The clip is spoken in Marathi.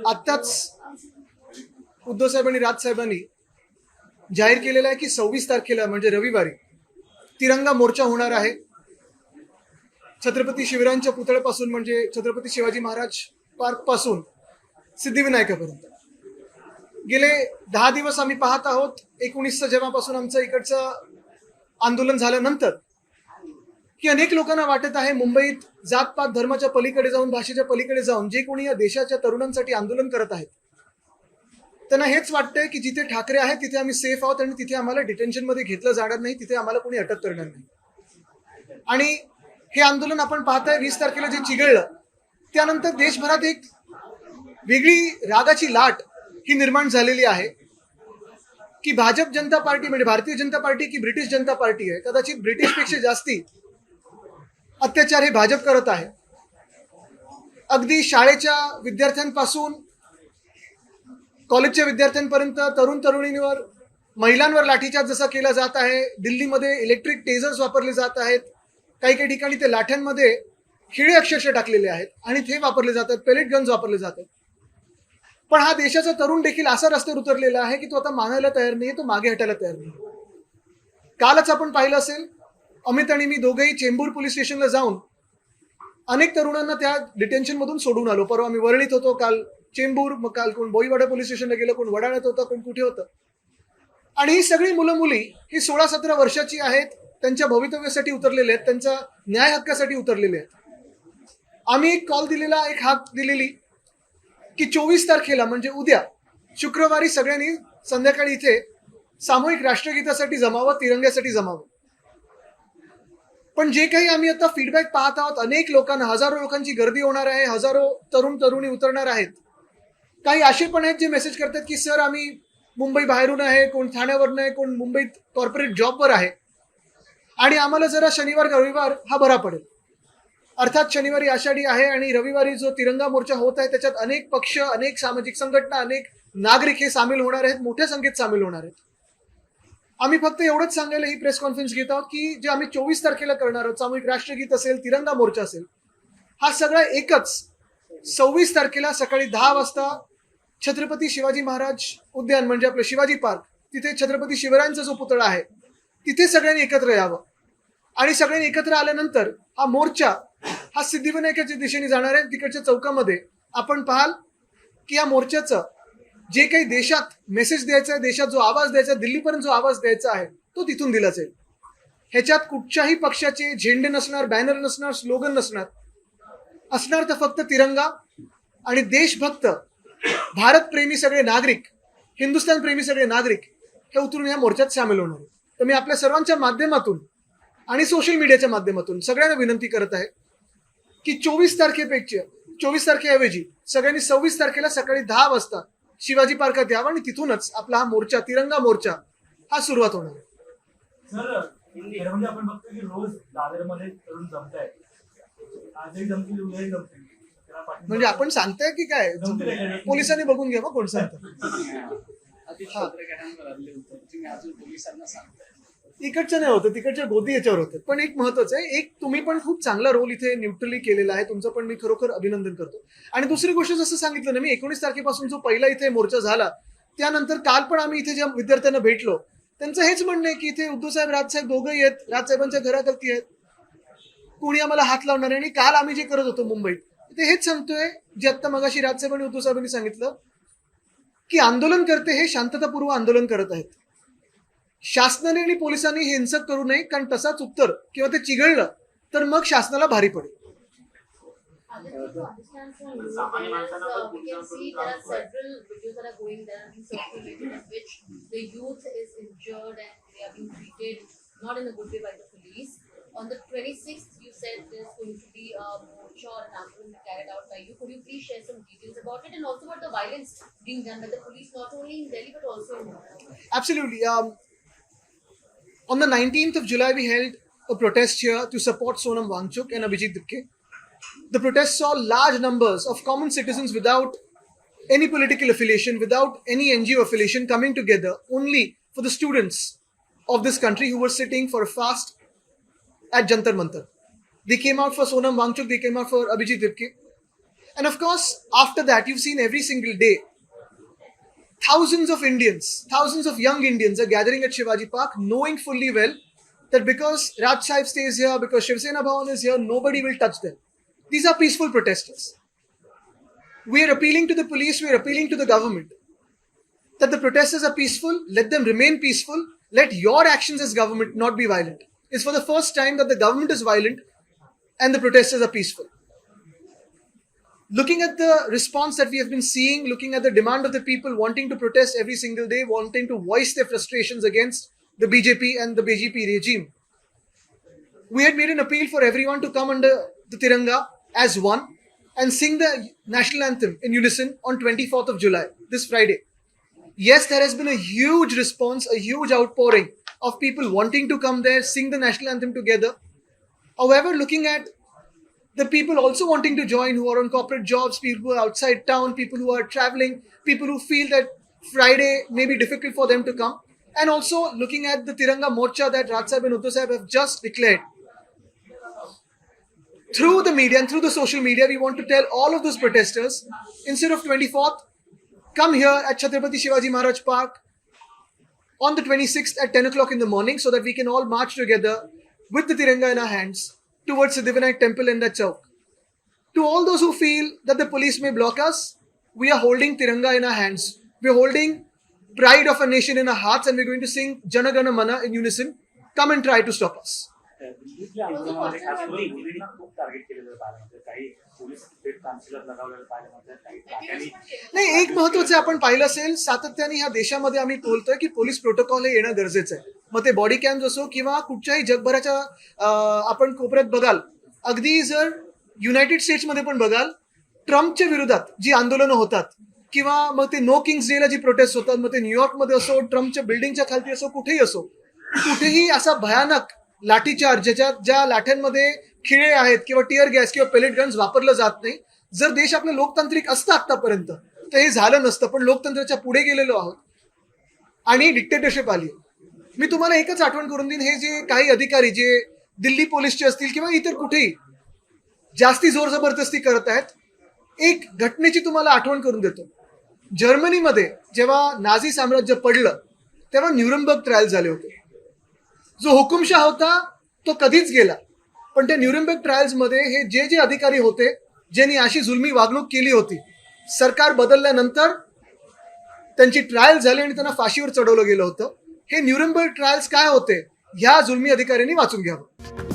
आत्ताच उद्धव साहेब आणि राज साहेबांनी जाहीर केलेलं आहे की 26 तारखेला म्हणजे रविवारी तिरंगा मोर्चा होणार आहे. छत्रपती शिवरायांच्या पुतळ्यापासून म्हणजे छत्रपती शिवाजी महाराज पार्क पासून सिद्धिविनायकापर्यंत. गेले 10 दिवस आम्ही पाहत आहोत 19 जेव्हापासून आमचं इकडचं आंदोलन झाल्यानंतर की अनेक लोकांना वाटत आहे मुंबईत जातपात धर्माच्या पलीकडे जाऊन भाषेच्या पलीकडे जाऊन जे कोणी या देशाच्या तरुणांसाठी आंदोलन करत आहेत त्यांना हेच वाटतंय की जिथे ठाकरे आहेत तिथे आम्ही सेफ आहोत आणि तिथे आम्हाला डिटेन्शनमध्ये घेतलं जाणार नाही, तिथे आम्हाला कोणी अटक करणार नाही. आणि हे आंदोलन आपण पाहताय 20 तारखेला जे चिघळलं त्यानंतर देशभरात एक वेगळी रागाची लाट ही निर्माण झालेली आहे की भाजप जनता पार्टी म्हणजे भारतीय जनता पार्टी की ब्रिटिश जनता पार्टी आहे. कदाचित ब्रिटिशपेक्षा जास्ती अत्याचार हे भाजप करत आहे. अगदी शाळेच्या विद्यार्थ्यांपासून कॉलेजच्या विद्यार्थ्यांपर्यंत तरुण तरुणींवर महिलांवर लाठीचार्ज जसा केला जात आहे. दिल्लीमध्ये इलेक्ट्रिक टेझर्स वापरले जात आहेत. काही काही ठिकाणी ते लाठ्यांमध्ये खिळे अक्षरशः टाकलेले आहेत आणि ते वापरले जातात, पेलेट गन्स वापरले जातात. पण हा देशाचा तरुण देखील असा रस्त्यावर उतरलेला आहे की तो आता मानायला तयार नाही, तो मागे हटायला तयार नाही. कालच आपण पाहिलं असेल अमित आणि मी दोघेही चेंबूर पोलीस स्टेशनला जाऊन अनेक तरुणांना त्या डिटेन्शन मधून सोडून आलो. परवा आम्ही वरळीत होतो, काल चेंबूर, मग काल कोण बोईवाडा पोलीस स्टेशनला गेलं, कोण वडाळ्यात होतं, कोण कुठे होतं. आणि ही सगळी मुलं मुली ही 16-17 वर्षाची आहेत, त्यांच्या भवितव्यासाठी उतरलेले आहेत, त्यांच्या न्याय हक्कासाठी उतरलेले आहेत. आम्ही एक कॉल दिलेला, एक हाक दिलेली की 24 तारखेला म्हणजे उद्या शुक्रवारी सगळ्यांनी संध्याकाळी इथे सामूहिक राष्ट्रगीतासाठी जमावं, तिरंग्यासाठी जमावं. पण जे काही आम्ही आता फीडबॅक पाहत आहोत, अनेक लोकांना, हजारो लोकांची गर्दी होणार आहे, हजारो तरुण तरुणी उतरणार आहेत. काही असे पण आहेत जे मेसेज करतात की सर आम्ही मुंबई बाहेरून आहे, कोण ठाण्यावरून आहे, कोण मुंबईत कॉर्पोरेट जॉबवर आहे आणि आम्हाला जरा शनिवार रविवार हा बरा पडेल. अर्थात शनिवारी आषाढी आहे आणि रविवारी जो तिरंगा मोर्चा होत आहे त्याच्यात अनेक पक्ष, अनेक सामाजिक संघटना, अनेक नागरिक हे सामील होणार आहेत, मोठ्या संख्येत सामील होणार आहेत. आम्ही फक्त एवढंच सांगायला ही प्रेस कॉन्फरन्स घेत आहोत की जे आम्ही 24 तारखेला करणार आहोत, सामूहिक राष्ट्रगीत असेल, तिरंगा मोर्चा असेल, हा सगळा एकच 26 तारखेला सकाळी 10 वाजता छत्रपती शिवाजी महाराज उद्यान म्हणजे आपलं शिवाजी पार्क, तिथे छत्रपती शिवरायांचा जो पुतळा आहे तिथे सगळ्यांनी एकत्र यावं. आणि सगळ्यांनी एकत्र आल्यानंतर हा मोर्चा हा सिद्धिविनायकाच्या दिशेने जाणार आहे. तिकडच्या चौकामध्ये आपण पाहाल की या मोर्चाचं जे काही देशात मेसेज द्यायचा आहे, देशात जो आवाज द्यायचा आहे, दिल्लीपर्यंत जो आवाज द्यायचा आहे तो तिथून दिला जाईल. ह्याच्यात कुठच्याही पक्षाचे झेंडे नसणार, बॅनर नसणार, स्लोगन नसणार. असणार तर फक्त तिरंगा आणि देशभक्त भारतप्रेमी सगळे नागरिक, हिंदुस्थान प्रेमी सगळे नागरिक हे उतरून या मोर्चात सामील होणार आहेत. तर मी आपल्या सर्वांच्या माध्यमातून आणि सोशल मीडियाच्या माध्यमातून सगळ्यांना विनंती करत आहे की 24 तारखेऐवजी सगळ्यांनी 26 तारखेला सकाळी 10 वाजता शिवाजी पार्कात यावं आणि तिथूनच आपला हा मोर्चा, तिरंगा मोर्चा हा सुरुवात होणार आहे. सर, म्हणजे आपण बघतो की रोज दादरमध्ये तरुण जमतायत, आजही जमतील, उद्याही जमतील. म्हणजे आपण सांगताय की काय, पोलिसांनी बघून घ्या मग कोण सांगतं. इकडचं नाही होतं, तिकडच्या गोदी याच्यावर होतं. पण एक महत्वाचं आहे, एक तुम्ही पण खूप चांगला रोल इथे न्यूट्रली केलेला आहे, तुमचं पण मी खरोखर अभिनंदन करतो. आणि दुसरी गोष्ट जसं सांगितलं ना मी, 19 तारखेपासून जो पहिला इथे मोर्चा झाला त्यानंतर काल पण आम्ही इथे ज्या विद्यार्थ्यांना भेटलो त्यांचं हेच म्हणणं आहे की इथे उद्धव साहेब, राजसाहेब दोघंही आहेत, राजसाहेबांच्या घराकरती आहेत, कोणी आम्हाला हात लावणार आहे. आणि काल आम्ही जे करत होतो मुंबईत ते हेच सांगतोय जे आत्ता मगाशी राजसाहेब आणि उद्धव साहेबांनी सांगितलं की आंदोलन करते हे शांततापूर्व आंदोलन करत आहेत. शासनाने आणि पोलिसांनी हे हिंसक करू नये, कारण तसाच उत्तर किंवा ते चिघळलं तर मग शासनाला भारी पडेल. On the 26th, you said there's going to be a morsha or an action carried out by you. Could you please share some details about it and also about the violence being done by the police, not only in Delhi but also in Mumbai? Absolutely. On the 19th of July, we held a protest here to support Sonam Wangchuk and Abhijit Dipke. The protest saw large numbers of common citizens without any political affiliation, without any NGO affiliation, coming together only for the students of this country who were sitting for a fast at Jantar Mantar. They came out for Sonam Wangchuk, they came out for Abhijit Dipke. And of course, after that, you've seen every single day, thousands of Indians, thousands of young Indians are gathering at Shivaji Park, knowing fully well that because Raj Sahib stays here, because Shiv Sena Bhavan is here, nobody will touch them. These are peaceful protesters. We are appealing to the police, we are appealing to the government that the protesters are peaceful, let them remain peaceful, let your actions as government not be violent. It's for the first time that the government is violent and the protesters are peaceful. Looking at the response that we have been seeing, looking at the demand of the people wanting to protest every single day, wanting to voice their frustrations against the BJP and the BJP regime, we had made an appeal for everyone to come under the Tiranga as one and sing the national anthem in unison on 24th of July, this Friday. Yes, there has been a huge response, a huge outpouring of people wanting to come there, sing the national anthem together. However, looking at the people also wanting to join who are on corporate jobs, people who are outside town, people who are traveling, people who feel that Friday may be difficult for them to come. And also looking at the Tiranga Morcha that Raj Sahib and Uddhav Sahib have just declared. Through the media and through the social media, we want to tell all of those protesters, instead of 24th, come here at Chhatrapati Shivaji Maharaj Park on the 26th at 10 o'clock in the morning so that we can all march together with the Tiranga in our hands towards the Siddhivinayak temple in that chowk. To all those who feel that the police may block us, we are holding Tiranga in our hands. We are holding pride of a nation in our hearts and we're going to sing Jana Gana Mana in unison. Come and try to stop us. दिल्लीतल्या आंदोलनामध्ये खास करून मुलींना खूप टार्गेट केलेलं पाहिलं म्हणजे काही पोलीस थेट काउन्सिलर लगावलेलं पाहिलं म्हणजे काही टाक्यांनी नाही, एक महत्वाचं आपण पाहिलं असेल, सातत्याने ह्या देशामध्ये आम्ही बोलतोय की पोलीस प्रोटोकॉल हे येणं गरजेचं आहे. मग ते बॉडी कॅम्स असो किंवा कुठच्याही जगभराच्या आपण कोपऱ्यात बघाल, अगदी जर युनायटेड स्टेट्समध्ये पण बघाल, ट्रम्पच्या विरोधात जी आंदोलनं होतात किंवा मग ते नो किंग्स डेला जी प्रोटेस्ट होतात, मग ते न्यूयॉर्कमध्ये असो, ट्रम्पच्या बिल्डिंगच्या खालती असो, कुठेही असो, कुठेही असा भयानक लाठीचार्ज ज्याच्यात ज्या लाठ्यांमध्ये खिळे आहेत किंवा टिअर गॅस किंवा पेलेट गन्स वापरलं जात नाही. जर देश आपलं लोकतांत्रिक असतं आतापर्यंत तर हे झालं नसतं, पण लोकतंत्राच्या पुढे गेलेलो आहोत आणि डिक्टेटरशिप आली. मी तुम्हाला एकच आठवण करून देईन, हे जे काही अधिकारी जे दिल्ली पोलीसचे असतील किंवा इतर कुठेही जास्ती जोर जबरदस्ती करत आहेत, एक घटनेची तुम्हाला आठवण करून देतो. जर्मनीमध्ये जेव्हा नाझी साम्राज्य पडलं तेव्हा न्यूरमबर्ग ट्रायल झाले होते. जो हुकुमशाह होता तो कधीच गेला, पण त्या न्यूरमबर्ग ट्रायल्समध्ये हे जे जे अधिकारी होते ज्यांनी अशी जुलमी वागणूक केली होती, सरकार बदलल्यानंतर त्यांची ट्रायल झाली आणि त्यांना फाशीवर चढवलं गेलं होतं. हे न्यूरमबर्ग ट्रायल्स काय होते ह्या जुलमी अधिकाऱ्यांनी वाचून घ्यावं.